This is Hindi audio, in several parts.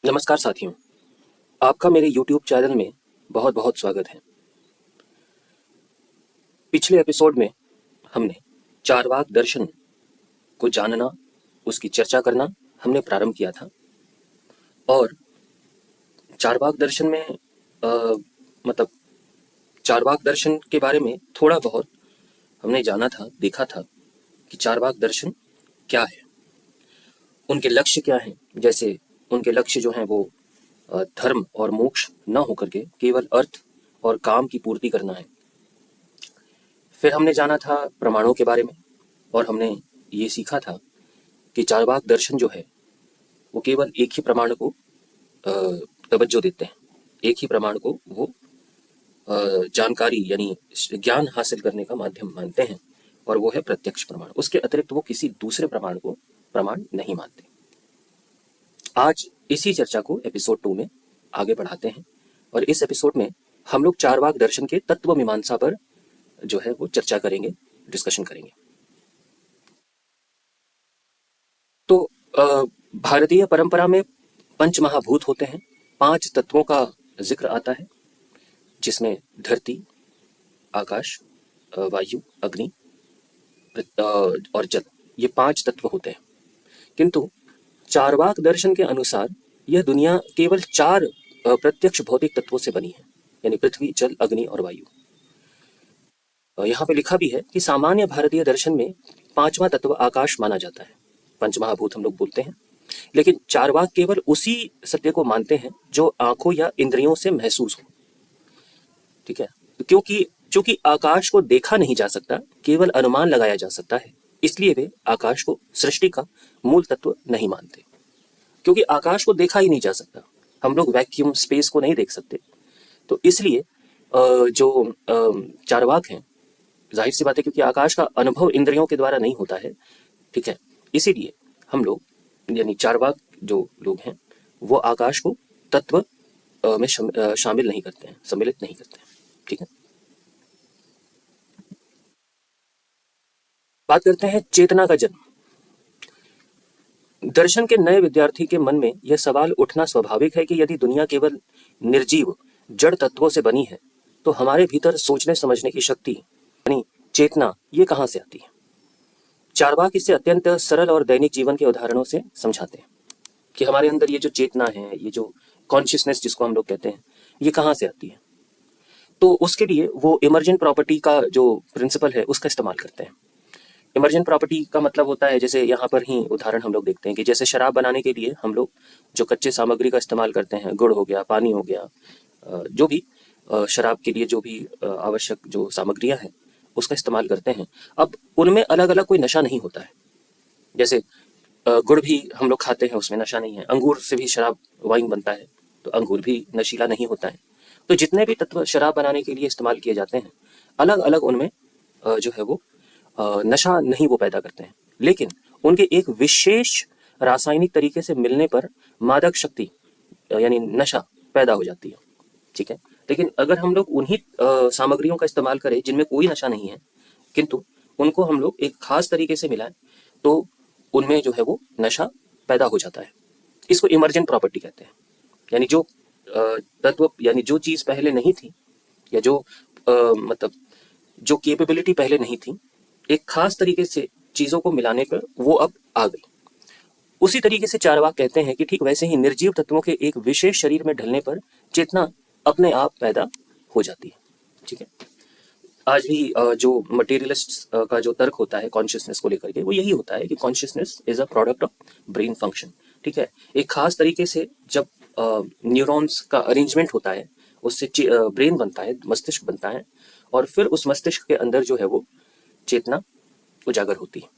नमस्कार साथियों, आपका मेरे YouTube चैनल में बहुत बहुत स्वागत है। पिछले एपिसोड में हमने चारवाक दर्शन को जानना, उसकी चर्चा करना हमने प्रारंभ किया था और चारवाक दर्शन में मतलब चारवाक दर्शन के बारे में थोड़ा बहुत हमने जाना था, देखा था कि चारवाक दर्शन क्या है, उनके लक्ष्य क्या हैं। जैसे उनके लक्ष्य जो हैं वो धर्म और मोक्ष न होकर के केवल अर्थ और काम की पूर्ति करना है। फिर हमने जाना था प्रमाणों के बारे में और हमने ये सीखा था कि चारवाक दर्शन जो है वो केवल एक ही प्रमाण को तवज्जो देते हैं, एक ही प्रमाण को वो जानकारी यानी ज्ञान हासिल करने का माध्यम मानते हैं और वो है प्रत्यक्ष प्रमाण। उसके अतिरिक्त वो किसी दूसरे प्रमाण को प्रमाण नहीं मानते। आज इसी चर्चा को एपिसोड 2 में आगे बढ़ाते हैं और इस एपिसोड में हम लोग चारवाक दर्शन के तत्व मीमांसा पर जो है वो चर्चा करेंगे, डिस्कशन करेंगे। तो भारतीय परंपरा में पंच महाभूत होते हैं, 5 तत्वों का जिक्र आता है जिसमें धरती, आकाश, वायु, अग्नि और जल, ये 5 तत्व होते हैं। किंतु चारवाक दर्शन के अनुसार यह दुनिया केवल 4 प्रत्यक्ष भौतिक तत्वों से बनी है, यानी पृथ्वी, जल, अग्नि और वायु। यहाँ पे लिखा भी है कि सामान्य भारतीय दर्शन में 5वां तत्व आकाश माना जाता है, पंचमहाभूत हम लोग बोलते हैं। लेकिन चारवाक केवल उसी सत्य को मानते हैं जो आंखों या इंद्रियों से महसूस हो। ठीक है, क्योंकि आकाश को देखा नहीं जा सकता, केवल अनुमान लगाया जा सकता है, इसलिए वे आकाश को सृष्टि का मूल तत्व नहीं मानते। क्योंकि आकाश को देखा ही नहीं जा सकता, हम लोग वैक्यूम स्पेस को नहीं देख सकते, तो इसलिए जो चारवाक हैं, जाहिर सी बात है क्योंकि आकाश का अनुभव इंद्रियों के द्वारा नहीं होता है, ठीक है, इसीलिए हम लोग यानी चारवाक जो लोग हैं वो आकाश को तत्व में शामिल नहीं करते हैं, सम्मिलित नहीं करते हैं। ठीक है, बात करते हैं चेतना का जन्म। दर्शन के नए विद्यार्थी के मन में यह सवाल उठना स्वाभाविक है कि यदि दुनिया केवल निर्जीव जड़ तत्वों से बनी है तो हमारे भीतर सोचने समझने की शक्ति यानी चेतना ये कहां से आती है। चारवाक इसे अत्यंत सरल और दैनिक जीवन के उदाहरणों से समझाते हैं कि हमारे अंदर ये जो चेतना है, ये जो कॉन्शियसनेस जिसको हम लोग कहते हैं, ये कहाँ से आती है। तो उसके लिए वो इमर्जेंट प्रॉपर्टी का जो प्रिंसिपल है उसका इस्तेमाल करते हैं। इमर्जेंट प्रॉपर्टी का मतलब होता है, जैसे यहाँ पर ही उदाहरण हम लोग देखते हैं कि जैसे शराब बनाने के लिए हम लोग जो कच्चे सामग्री का इस्तेमाल करते हैं, गुड़ हो गया, पानी हो गया, जो भी शराब के लिए जो भी आवश्यक जो सामग्रियां हैं उसका इस्तेमाल करते हैं। अब उनमें अलग अलग कोई नशा नहीं होता है। जैसे गुड़ भी हम लोग खाते हैं, उसमें नशा नहीं है। अंगूर से भी शराब वाइन बनता है, तो अंगूर भी नशीला नहीं होता है। तो जितने भी तत्व शराब बनाने के लिए इस्तेमाल किए जाते हैं, अलग अलग उनमें जो है वो नशा नहीं वो पैदा करते हैं, लेकिन उनके एक विशेष रासायनिक तरीके से मिलने पर मादक शक्ति यानी नशा पैदा हो जाती है। ठीक है, लेकिन अगर हम लोग उन्हीं सामग्रियों का इस्तेमाल करें जिनमें कोई नशा नहीं है, किंतु उनको हम लोग एक खास तरीके से मिलाएं, तो उनमें जो है वो नशा पैदा हो जाता है। इसको इमर्जेंट प्रॉपर्टी कहते हैं, यानी जो तत्व यानी जो चीज पहले नहीं थी या जो मतलब जो कैपेबिलिटी पहले नहीं थी, एक खास तरीके से चीजों को मिलाने पर वो अब आ गई। उसी तरीके से चारवाक कहते हैं कि ठीक वैसे ही निर्जीव तत्वों के एक विशेष शरीर में ढलने पर चेतना अपने आप पैदा हो जाती है। ठीक है, आज भी जो मटेरियलिस्ट का जो तर्क होता है कॉन्शियसनेस को लेकर के, वो यही होता है कि consciousness is a product of brain function. ठीक है, एक खास तरीके से जब न्यूरॉन्स का अरेंजमेंट होता है, उससे ब्रेन बनता है, मस्तिष्क बनता है, और फिर उस मस्तिष्क के अंदर जो है वो चेतना उजागर होती है।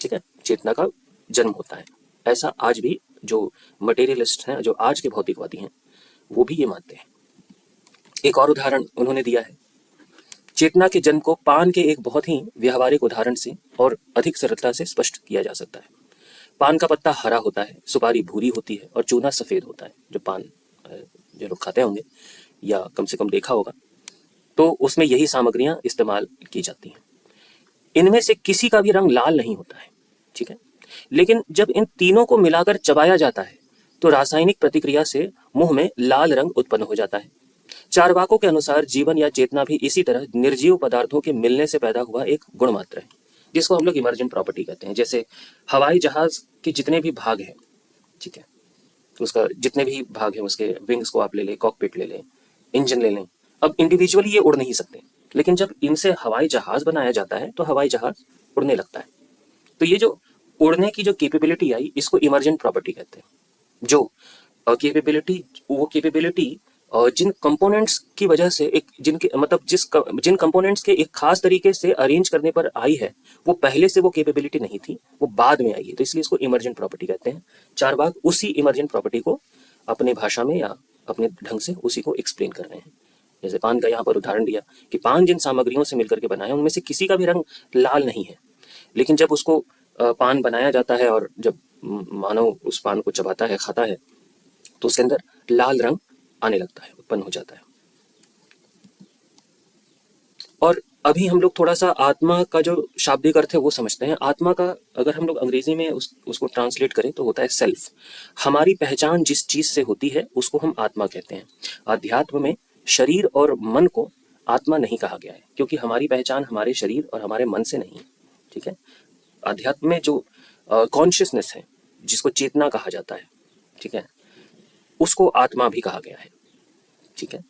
ठीक है, चेतना का जन्म होता है। ऐसा आज भी जो मटेरियलिस्ट हैं, जो आज के भौतिकवादी हैं, वो भी ये मानते हैं। एक और उदाहरण उन्होंने दिया है, चेतना के जन्म को पान के एक बहुत ही व्यावहारिक उदाहरण से और अधिक सरलता से स्पष्ट किया जा सकता है। पान का पत्ता हरा होता है, सुपारी भूरी होती है और चूना सफेद होता है। जो पान जो लोग खाते होंगे या कम से कम देखा होगा, तो उसमें यही सामग्रियां इस्तेमाल की जाती हैं। इनमें से किसी का भी रंग लाल नहीं होता है। ठीक है, लेकिन जब इन तीनों को मिलाकर चबाया जाता है तो रासायनिक प्रतिक्रिया से मुंह में लाल रंग उत्पन्न हो जाता है। चार्वाकों के अनुसार जीवन या चेतना भी इसी तरह निर्जीव पदार्थों के मिलने से पैदा हुआ एक गुण मात्र है, जिसको हम लोग इमर्जेंट प्रॉपर्टी कहते हैं। जैसे हवाई जहाज के जितने भी भाग हैं, ठीक है, उसका जितने भी भाग हैं, उसके विंग्स को आप ले लें, कॉकपिट ले लें, इंजन ले लें, अब इंडिविजुअली ये उड़ नहीं सकते, लेकिन जब इनसे हवाई जहाज बनाया जाता है तो हवाई जहाज उड़ने लगता है। तो ये जो उड़ने की जो कैपेबिलिटी आई, इसको इमर्जेंट प्रॉपर्टी कहते हैं। जो कैपेबिलिटी जिन कंपोनेंट्स की वजह से एक जिनके मतलब जिन कंपोनेंट्स के एक खास तरीके से अरेंज करने पर आई है, वो पहले से वो कैपेबिलिटी नहीं थी, वो बाद में आई है, तो इसलिए इसको इमर्जेंट प्रॉपर्टी कहते हैं। चार्वाक उसी इमर्जेंट प्रॉपर्टी को अपने भाषा में या अपने ढंग से उसी को एक्सप्लेन कर रहे हैं। जैसे पान का यहाँ पर उदाहरण दिया कि पान जिन सामग्रियों से मिलकर के बना है उनमें से किसी का भी रंग लाल नहीं है, लेकिन जब उसको पान बनाया जाता है और जब मानव उस पान को चबाता है, खाता है, तो उसके अंदर लाल रंग आने लगता है, उत्पन्न हो जाता है। और अभी हम लोग थोड़ा सा आत्मा का जो शाब्दिक अर्थ है वो समझते हैं। आत्मा का अगर हम लोग अंग्रेजी में उसको ट्रांसलेट करें तो होता है सेल्फ। हमारी पहचान जिस चीज से होती है उसको हम आत्मा कहते हैं। अध्यात्म में शरीर और मन को आत्मा नहीं कहा गया है, क्योंकि हमारी पहचान हमारे शरीर और हमारे मन से नहीं, ठीक है। अध्यात्म में जो कॉन्शियसनेस है, जिसको चेतना कहा जाता है, ठीक है, उसको आत्मा भी कहा गया है, ठीक है।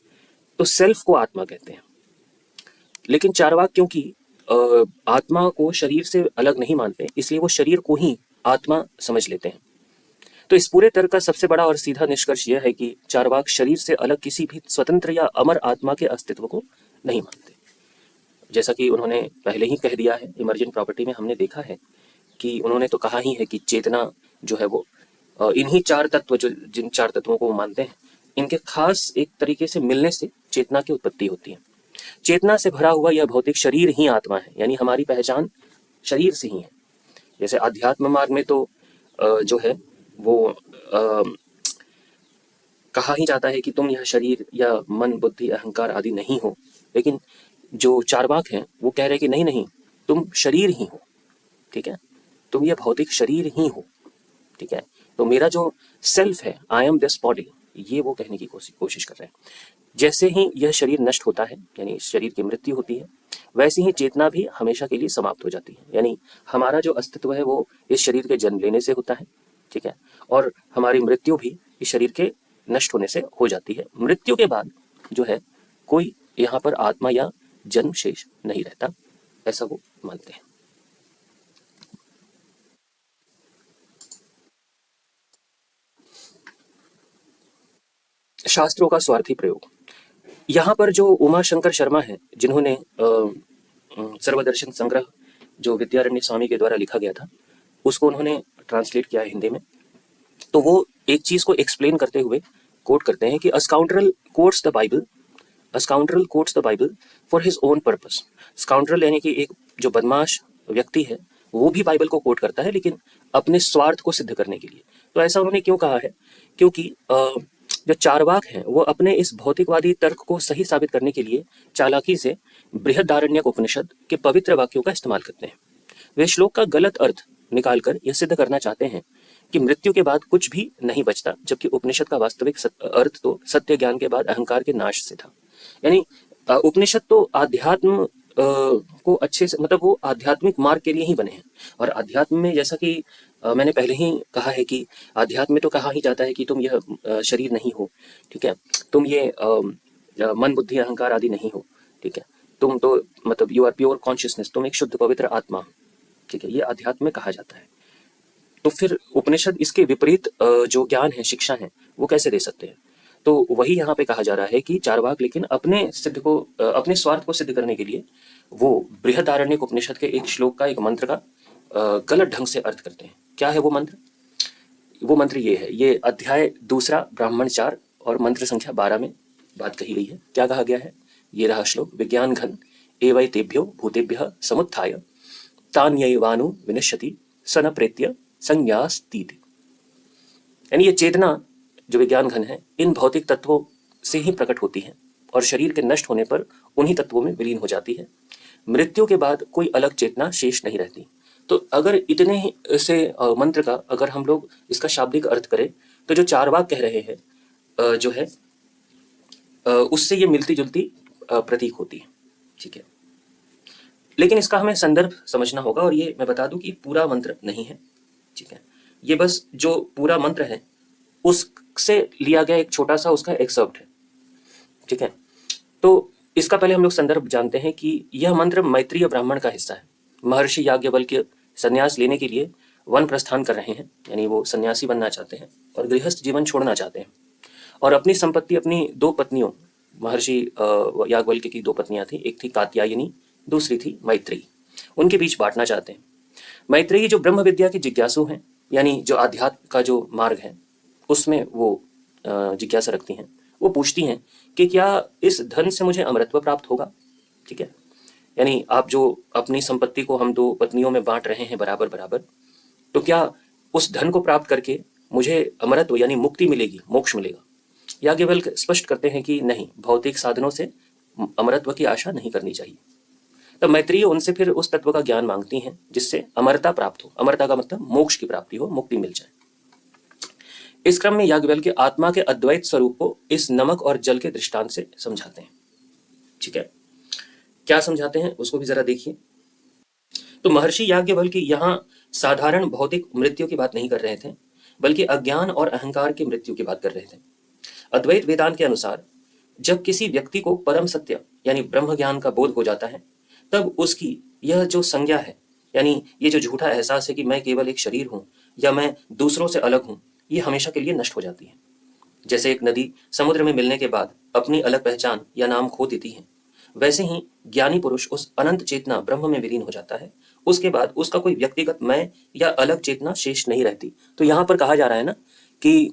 तो सेल्फ को आत्मा कहते हैं। लेकिन चार्वाक क्योंकि आत्मा को शरीर से अलग नहीं मानते, इसलिए वो शरीर को ही आत्मा समझ लेते हैं। तो इस पूरे तर्क का सबसे बड़ा और सीधा निष्कर्ष यह है कि चार्वाक शरीर से अलग किसी भी स्वतंत्र या अमर आत्मा के अस्तित्व को नहीं मानते। जैसा कि उन्होंने पहले ही कह दिया है, इमर्जेंट प्रॉपर्टी में हमने देखा है कि उन्होंने तो कहा ही है कि चेतना जो है वो इन्हीं चार तत्व, जो जिन चार तत्वों को वो मानते हैं, इनके खास एक तरीके से मिलने से चेतना की उत्पत्ति होती है। चेतना से भरा हुआ यह भौतिक शरीर ही आत्मा है, यानी हमारी पहचान शरीर से ही है। जैसे आध्यात्म मार्ग में तो जो है वो कहा ही जाता है कि तुम यह शरीर या मन, बुद्धि, अहंकार आदि नहीं हो, लेकिन जो चार्वाक हैं वो कह रहे हैं कि नहीं नहीं, तुम शरीर ही हो, ठीक है, तुम यह भौतिक शरीर ही हो, ठीक है। तो मेरा जो सेल्फ है, आई एम दिस बॉडी, ये वो कहने की कोशिश कर रहे हैं। जैसे ही यह शरीर नष्ट होता है, यानी शरीर की मृत्यु होती है, वैसे ही चेतना भी हमेशा के लिए समाप्त हो जाती है। यानी हमारा जो अस्तित्व है वो इस शरीर के जन्म लेने से होता है, ठीक है, और हमारी मृत्यु भी इस शरीर के नष्ट होने से हो जाती है। मृत्यु के बाद जो है कोई यहाँ पर आत्मा या जन्म शेष नहीं रहता, ऐसा वो मानते हैं। शास्त्रों का स्वार्थी प्रयोग। यहाँ पर जो उमा शंकर शर्मा है, जिन्होंने सर्वदर्शन संग्रह जो विद्यारण्य स्वामी के द्वारा लिखा गया था, उसको उन्होंने ट्रांसलेट किया है हिंदी में, तो वो एक चीज को एक्सप्लेन करते हुए कोट करते हैं कि a scoundrel quotes the Bible for his own purpose. Scoundrel यानी कि एक जो बदमाश व्यक्ति है, वो भी बाइबल को कोट करता है, लेकिन अपने स्वार्थ को सिद्ध करने के लिए। तो ऐसा उन्होंने क्यों कहा है? क्योंकि जो चार्वाक हैं वो अपने इस भौतिकवादी तर्क को सही साबित करने के लिए चालाकी से बृहदारण्यक उपनिषद के पवित्र वाक्यों का इस्तेमाल करते हैं। वे श्लोक का गलत अर्थ निकालकर यह सिद्ध करना चाहते हैं कि मृत्यु के बाद कुछ भी नहीं बचता, जबकि उपनिषद का वास्तविक अर्थ तो सत्य ज्ञान के बाद अहंकार के नाश से था। यानी उपनिषद तो आध्यात्म को अच्छे से, मतलब वो आध्यात्मिक मार्ग के लिए ही बने हैं। और आध्यात्म में जैसा कि मैंने पहले ही कहा है कि आध्यात्म में तो कहा ही जाता है कि तुम यह शरीर नहीं हो, ठीक है, तुम ये मन, बुद्धि, अहंकार आदि नहीं हो, ठीक है, तुम तो मतलब यू आर प्योर कॉन्शियसनेस, तुम एक शुद्ध पवित्र आत्मा, ठीक है, ये आध्यात्म में कहा जाता है। तो फिर उपनिषद इसके विपरीत जो ज्ञान है, शिक्षा है, वो कैसे दे सकते हैं? तो वही यहाँ पे कहा जा रहा है कि चार्वाक लेकिन अपने स्वार्थ को सिद्ध करने के लिए वो बृहदारण्यक उपनिषद के एक श्लोक का, एक मंत्र का गलत ढंग से अर्थ करते हैं। क्या है वो मंत्र? वो मंत्र ये है, ये अध्याय 2 ब्राह्मण 4 और मंत्र संख्या 12 में बात कही गई है। क्या कहा गया है? ये रहा श्लोक, विज्ञान घन एवं तेभ्यो भूतेभ्य समुत्थाय तान्यैवानु विनश्यति सन प्रेत्य संज्ञास्तीति। यानी ये चेतना जो विज्ञान घन है, इन भौतिक तत्वों से ही प्रकट होती है और शरीर के नष्ट होने पर उन्हीं तत्वों में विलीन हो जाती है। मृत्यु के बाद कोई अलग चेतना शेष नहीं रहती। तो अगर इतने ही से मंत्र का अगर हम लोग इसका शाब्दिक अर्थ करें तो जो चारवाक कह रहे हैं जो है उससे ये मिलती जुलती प्रतीक होती है। ठीक है, लेकिन इसका हमें संदर्भ समझना होगा, और ये मैं बता दूं कि पूरा मंत्र नहीं है। ठीक है, ये बस जो पूरा मंत्र है उससे लिया गया एक छोटा सा उसका एक्सर्प्ट है। ठीक है, तो इसका पहले हम लोग संदर्भ जानते हैं कि यह मंत्र मैत्रेय ब्राह्मण का हिस्सा है। महर्षि याज्ञवल्क्य संन्यास लेने के लिए वन प्रस्थान कर रहे हैं, यानी वो सन्यासी बनना चाहते हैं और गृहस्थ जीवन छोड़ना चाहते हैं, और अपनी संपत्ति अपनी दो पत्नियों, महर्षि याज्ञवल्क्य की दो पत्नियां थी, एक थी कात्यायनी, दूसरी थी मैत्रेयी, उनके बीच बांटना चाहते हैं। मैत्रेयी जो ब्रह्म विद्या की जिज्ञासु हैं, यानी जो आध्यात्म का जो मार्ग है उसमें वो जिज्ञासा रखती हैं, वो पूछती हैं कि क्या इस धन से मुझे अमरत्व प्राप्त होगा। ठीक है, यानी आप जो अपनी संपत्ति को हम दो पत्नियों में बांट रहे हैं बराबर बराबर, तो क्या उस धन को प्राप्त करके मुझे अमरत्व यानी मुक्ति मिलेगी, मोक्ष मिलेगा। याज्ञवल्क्य स्पष्ट करते हैं कि नहीं, भौतिक साधनों से अमरत्व की आशा नहीं करनी चाहिए। तब मैत्रेयी उनसे फिर उस तत्व का ज्ञान मांगती हैं जिससे अमरता प्राप्त हो। अमरता का मतलब मोक्ष की प्राप्ति हो, मुक्ति मिल जाए। इस क्रम में याज्ञवल्क्य आत्मा के अद्वैत स्वरूप को इस नमक और जल के दृष्टांत से समझाते हैं। ठीक है, क्या समझाते हैं उसको भी जरा देखिए। तो महर्षि याज्ञवल्क्य यहाँ साधारण भौतिक मृत्यु की बात नहीं कर रहे थे, बल्कि अज्ञान और अहंकार की मृत्यु की बात कर रहे थे। अद्वैत वेदांत के अनुसार जब किसी व्यक्ति को परम सत्य यानी ब्रह्म ज्ञान का बोध हो जाता है, तब उसकी यह जो संज्ञा है, यानी ये जो झूठा एहसास है कि मैं केवल एक शरीर हूं या मैं दूसरों से अलग हूं, ये हमेशा के लिए नष्ट हो जाती है। जैसे एक नदी समुद्र में मिलने के बाद अपनी अलग पहचान या नाम खो देती है, वैसे ही ज्ञानी पुरुष उस अनंत चेतना ब्रह्म में विलीन हो जाता है। उसके बाद उसका कोई व्यक्तिगत मैं या अलग चेतना शेष नहीं रहती। तो यहाँ पर कहा जा रहा है ना कि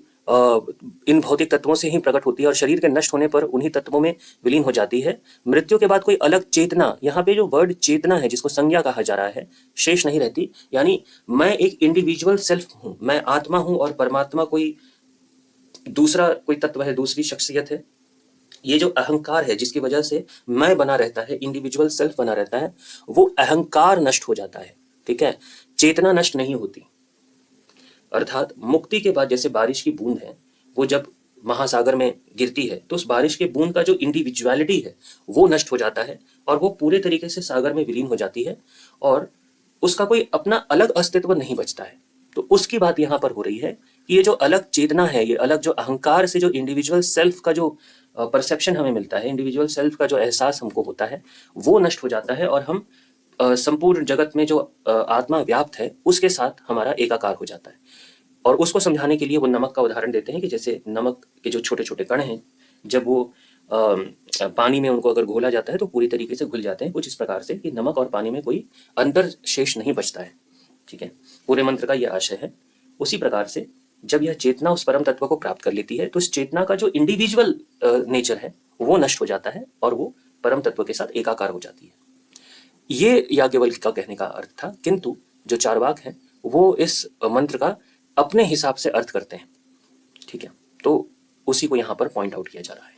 इन भौतिक तत्वों से ही प्रकट होती है और शरीर के नष्ट होने पर उन्हीं तत्वों में विलीन हो जाती है। मृत्यु के बाद कोई अलग चेतना, यहाँ पे जो वर्ड चेतना है जिसको संज्ञा कहा जा रहा है, शेष नहीं रहती। यानी मैं एक इंडिविजुअल सेल्फ हूँ, मैं आत्मा हूँ और परमात्मा कोई दूसरा कोई तत्व है, दूसरी शख्सियत है। ये जो अहंकार है जिसकी वजह से मैं बना रहता है, इंडिविजुअल सेल्फ बना रहता है, वो अहंकार नष्ट हो जाता है। ठीक है, चेतना नष्ट नहीं होती। अर्थात मुक्ति के बाद जैसे बारिश की बूंद है, वो जब महासागर में गिरती है तो उस बारिश के बूंद का जो इंडिविजुअलिटी है वो नष्ट हो जाता है और वो पूरे तरीके से सागर में विलीन हो जाती है और उसका कोई अपना अलग अस्तित्व नहीं बचता है। तो उसकी बात यहाँ पर हो रही है कि ये जो अलग चेतना है, ये अलग जो अहंकार से जो इंडिविजुअल सेल्फ का जो परसेप्शन हमें मिलता है, इंडिविजुअल सेल्फ का जो एहसास हमको होता है, वो नष्ट हो जाता है और हम संपूर्ण जगत में जो आत्मा व्याप्त है उसके साथ हमारा एकाकार हो जाता है। और उसको समझाने के लिए वो नमक का उदाहरण देते हैं कि जैसे नमक के जो छोटे छोटे कण हैं, जब वो पानी में उनको अगर घोला जाता है तो पूरी तरीके से घुल जाते हैं, कुछ इस प्रकार से कि नमक और पानी में कोई अंतर शेष नहीं बचता है। ठीक है, पूरे मंत्र का यह आशय है। उसी प्रकार से जब यह चेतना उस परम तत्व को प्राप्त कर लेती है तो इस चेतना का जो इंडिविजुअल नेचर है वो नष्ट हो जाता है और वो परम तत्व के साथ एकाकार हो जाती है। ये याज्ञवल्क्य का कहने का अर्थ था, किंतु जो चारवाक है वो इस मंत्र का अपने हिसाब से अर्थ करते हैं। ठीक है, तो उसी को यहां पर पॉइंट आउट किया जा रहा है।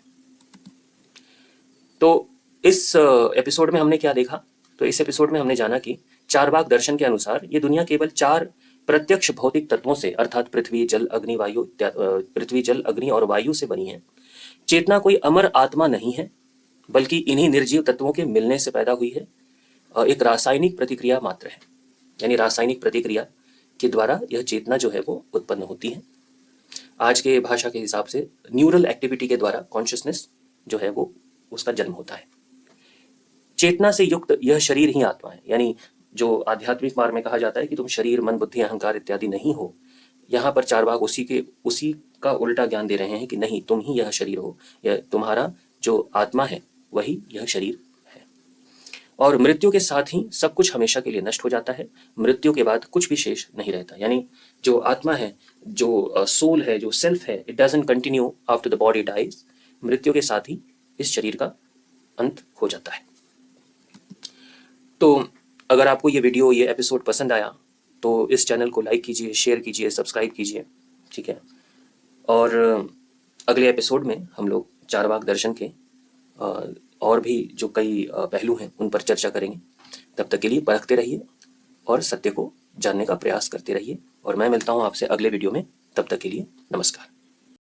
तो इस एपिसोड में हमने क्या देखा? तो इस एपिसोड में हमने जाना कि चारवाक दर्शन के अनुसार ये दुनिया केवल चार प्रत्यक्ष भौतिक तत्वों से अर्थात पृथ्वी जल अग्नि और वायु से बनी है। चेतना कोई अमर आत्मा नहीं है, बल्कि इन्हीं निर्जीव तत्वों के मिलने से पैदा हुई है। एक रासायनिक प्रतिक्रिया मात्र है, यानी रासायनिक प्रतिक्रिया के द्वारा यह चेतना जो है वो उत्पन्न होती है। आज के भाषा के हिसाब से न्यूरल एक्टिविटी के द्वारा कॉन्शियसनेस जो है वो उसका जन्म होता है। चेतना से युक्त यह शरीर ही आत्मा है, यानी जो आध्यात्मिक मार्ग में कहा जाता है कि तुम शरीर मन बुद्धि अहंकार इत्यादि नहीं हो, यहाँ पर चारवाक उसी का उल्टा ज्ञान दे रहे हैं कि नहीं, तुम ही यह शरीर हो, यह तुम्हारा जो आत्मा है वही यह शरीर है। और मृत्यु के साथ ही सब कुछ हमेशा के लिए नष्ट हो जाता है। मृत्यु के बाद कुछ भी शेष नहीं रहता, यानी जो आत्मा है, जो सोल है, जो सेल्फ है, it doesn't continue after the body dies. मृत्यु के साथ ही इस शरीर का अंत हो जाता है। तो अगर आपको ये वीडियो, ये एपिसोड पसंद आया तो इस चैनल को लाइक कीजिए, शेयर कीजिए, सब्सक्राइब कीजिए। ठीक है, और अगले एपिसोड में हम लोग चारवाक दर्शन के और भी जो कई पहलू हैं उन पर चर्चा करेंगे। तब तक के लिए परखते रहिए और सत्य को जानने का प्रयास करते रहिए, और मैं मिलता हूँ आपसे अगले वीडियो में। तब तक के लिए नमस्कार।